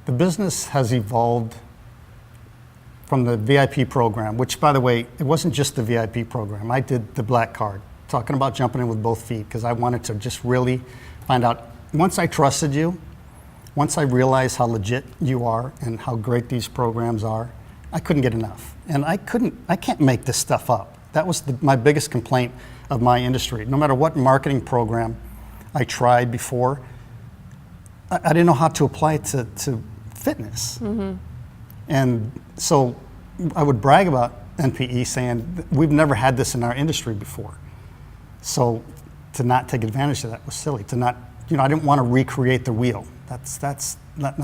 The business has evolved from the VIP program, which, by the way, it wasn't just the VIP program. I did the black card, talking about jumping in with both feet, because I wanted to just really find out, once I trusted you, once I realized how legit you are and how great these programs are, I couldn't get enough. And I can't make this stuff up. That was my biggest complaint of my industry. No matter what marketing program I tried before, I didn't know how to apply it to fitness. Mm-hmm. And so I would brag about NPE saying, we've never had this in our industry before. So to not take advantage of that was silly. To not, I didn't want to recreate the wheel. That's not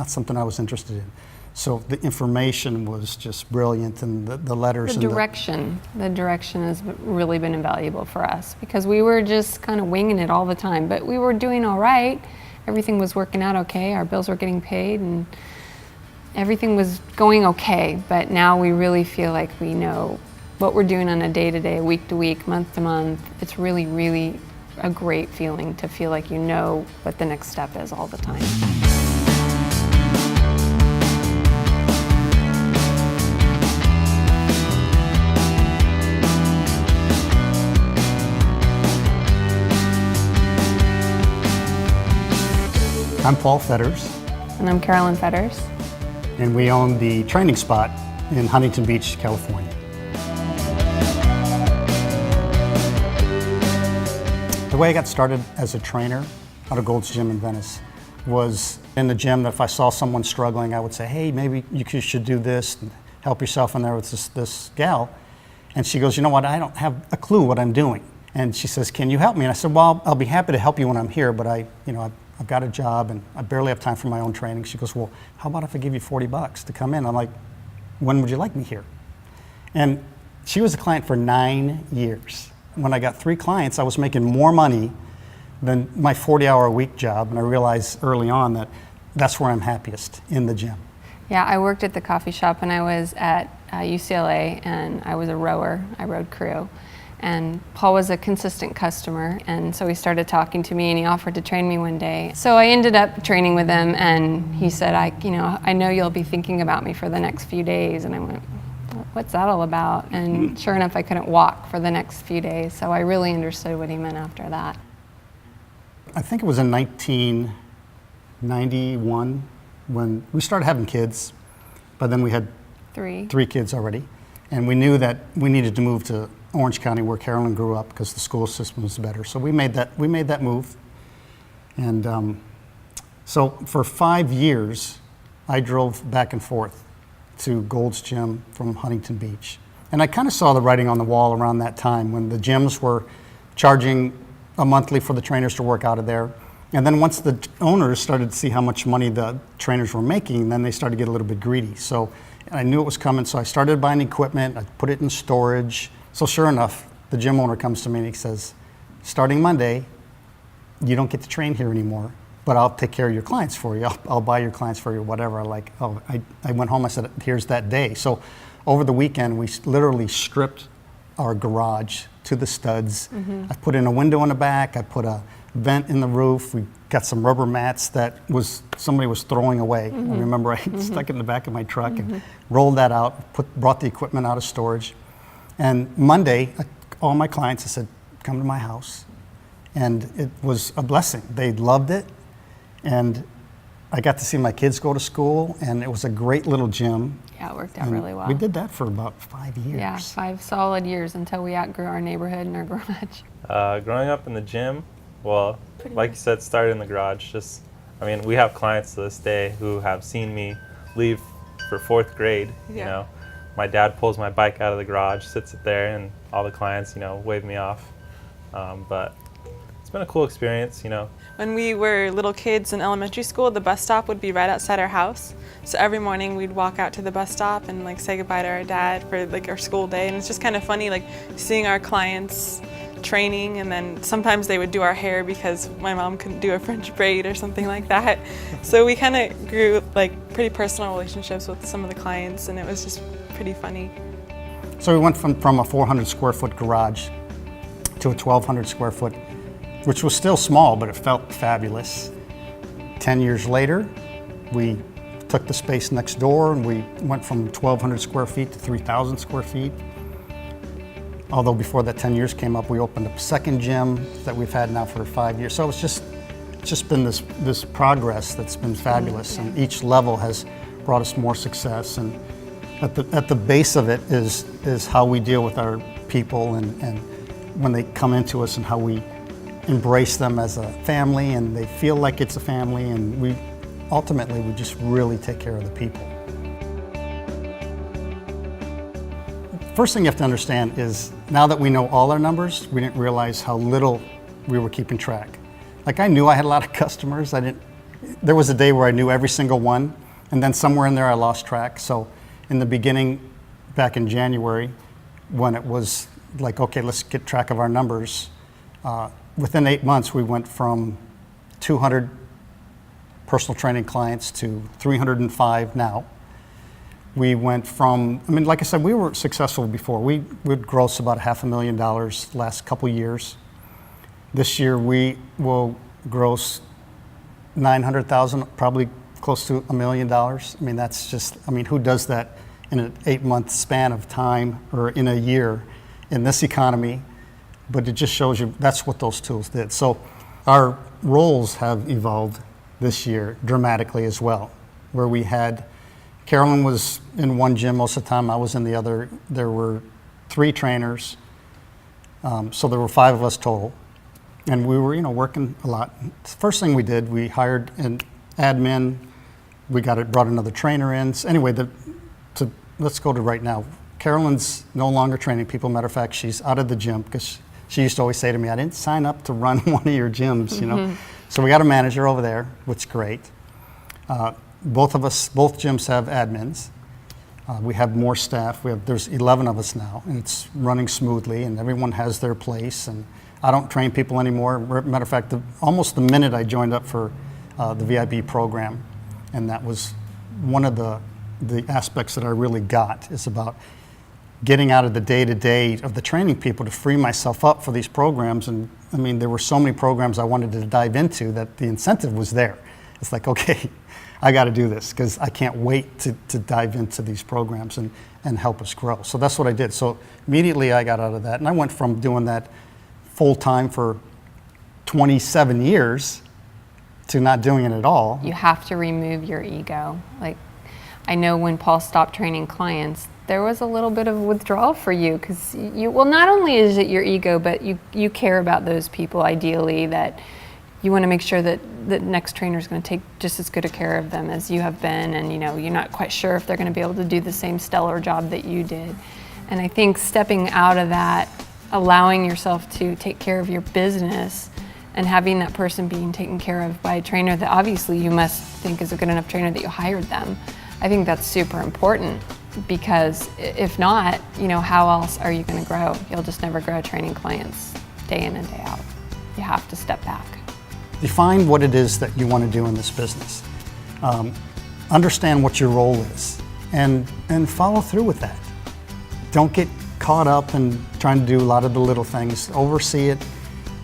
something I was interested in. So the information was just brilliant, and the letters. The direction has really been invaluable for us, because we were just kind of winging it all the time, but we were doing all right. Everything was working out okay. Our bills were getting paid, and everything was going okay. But now we really feel like we know what we're doing on a day-to-day, week-to-week, month-to-month. It's really, really a great feeling to feel like you know what the next step is all the time. I'm Paul Fetters. And I'm Carolyn Fetters. And we own the training spot in Huntington Beach, California. The way I got started as a trainer out of Gold's Gym in Venice was in the gym that if I saw someone struggling, I would say, hey, maybe you should do this and help yourself in there with this gal. And she goes, you know what, I don't have a clue what I'm doing. And she says, can you help me? And I said, well, I'll be happy to help you when I'm here, but I've got a job and I barely have time for my own training. She goes, well, how about if I give you $40 to come in? I'm like, when would you like me here? And she was a client for 9 years. When I got 3 clients, I was making more money than my 40-hour-a-week job, and I realized early on that that's where I'm happiest, in the gym. Yeah, I worked at the coffee shop when I was at UCLA, and I was a rower. I rowed crew. And Paul was a consistent customer, and so he started talking to me, and he offered to train me one day. So I ended up training with him, and he said, I know you'll be thinking about me for the next few days. And I went, what's that all about? And sure enough, I couldn't walk for the next few days, so I really understood what he meant after that. I think it was in 1991 when we started having kids, but then we had 3 kids already, and we knew that we needed to move to Orange County, where Carolyn grew up, because the school system was better. So we made that move. And so for 5 years, I drove back and forth to Gold's Gym from Huntington Beach. And I kind of saw the writing on the wall around that time when the gyms were charging a monthly for the trainers to work out of there. And then once the owners started to see how much money the trainers were making, then they started to get a little bit greedy. So I knew it was coming, so I started buying equipment, I put it in storage. So sure enough, the gym owner comes to me and he says, starting Monday, you don't get to train here anymore, but I'll take care of your clients for you. I'll buy your clients for you, whatever. I went home, I said, here's that day. So over the weekend, we literally stripped our garage to the studs. Mm-hmm. I put in a window in the back, I put a vent in the roof. We got some rubber mats that somebody was throwing away. Mm-hmm. I remember I stuck it in the back of my truck and rolled that out, brought the equipment out of storage. And Monday, all my clients, I said, come to my house. And it was a blessing. They loved it. And I got to see my kids go to school, and it was a great little gym. Yeah, it worked out really well. We did that for about 5 years. Yeah, 5 solid years until we outgrew our neighborhood and our garage. Growing up in the gym, well, like you said, started in the garage. We have clients to this day who have seen me leave for 4th grade, Yeah. My dad pulls my bike out of the garage, sits it there, and all the clients, wave me off. But it's been a cool experience, When we were little kids in elementary school, the bus stop would be right outside our house. So every morning we'd walk out to the bus stop and say goodbye to our dad for our school day. And it's just kind of funny, seeing our clients training, and then sometimes they would do our hair because my mom couldn't do a French braid or something like that. So we kind of grew pretty personal relationships with some of the clients, and it was just pretty funny. So we went from a 400 square foot garage to a 1,200 square foot, which was still small, but it felt fabulous. 10 years later, we took the space next door and we went from 1,200 square feet to 3,000 square feet. Although before that 10 years came up, we opened up a second gym that we've had now for 5 years. So it's just been this progress that's been fabulous, and each level has brought us more success. And at the base of it is how we deal with our people and when they come into us, and how we embrace them as a family and they feel like it's a family, and we just really take care of the people. First thing you have to understand is, now that we know all our numbers, we didn't realize how little we were keeping track. Like, I knew I had a lot of customers. There was a day where I knew every single one, and then somewhere in there I lost track. So in the beginning, back in January, when it was like, okay, let's get track of our numbers, within 8 months we went from 200 personal training clients to 305 now. We went from, I mean, like I said, we were successful before. We would gross about $500,000 last couple years. This year we will gross 900,000, probably close to $1 million. I mean, that's just, I mean, who does that in an 8-month span of time, or in a year in this economy? But it just shows you that's what those tools did. So our roles have evolved this year dramatically as well, where we had, Carolyn was in one gym most of the time, I was in the other. There were 3 trainers, so there were 5 of us total. And we were, working a lot. First thing we did, we hired an admin. We brought another trainer in. So anyway, let's go to right now. Carolyn's no longer training people. Matter of fact, she's out of the gym, because she used to always say to me, I didn't sign up to run one of your gyms, So we got a manager over there, which is great. Both gyms have admins. We have more staff. There's 11 of us now, and it's running smoothly, and everyone has their place. And I don't train people anymore. Matter of fact, almost the minute I joined up for the VIP program, and that was one of the aspects that I really got, is about getting out of the day-to-day of the training people to free myself up for these programs. And I mean, there were so many programs I wanted to dive into that the incentive was there. It's like, okay, I got to do this, because I can't wait to dive into these programs and help us grow. So that's what I did. So immediately I got out of that, and I went from doing that full-time for 27 years to not doing it at all. You have to remove your ego. Like, I know when Paul stopped training clients, there was a little bit of withdrawal for you, because not only is it your ego, but you care about those people, ideally, that you want to make sure that the next trainer is going to take just as good a care of them as you have been, and you're not quite sure if they're going to be able to do the same stellar job that you did. And I think stepping out of that, allowing yourself to take care of your business, and having that person being taken care of by a trainer that obviously you must think is a good enough trainer that you hired them, I think that's super important, because if not, how else are you going to grow? You'll just never grow training clients day in and day out. You have to step back. Define what it is that you want to do in this business. Understand what your role is, and follow through with that. Don't get caught up in trying to do a lot of the little things. Oversee it,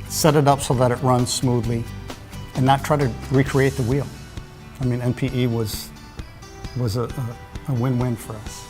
set it up so that it runs smoothly, and not try to recreate the wheel. I mean, NPE was a win-win for us.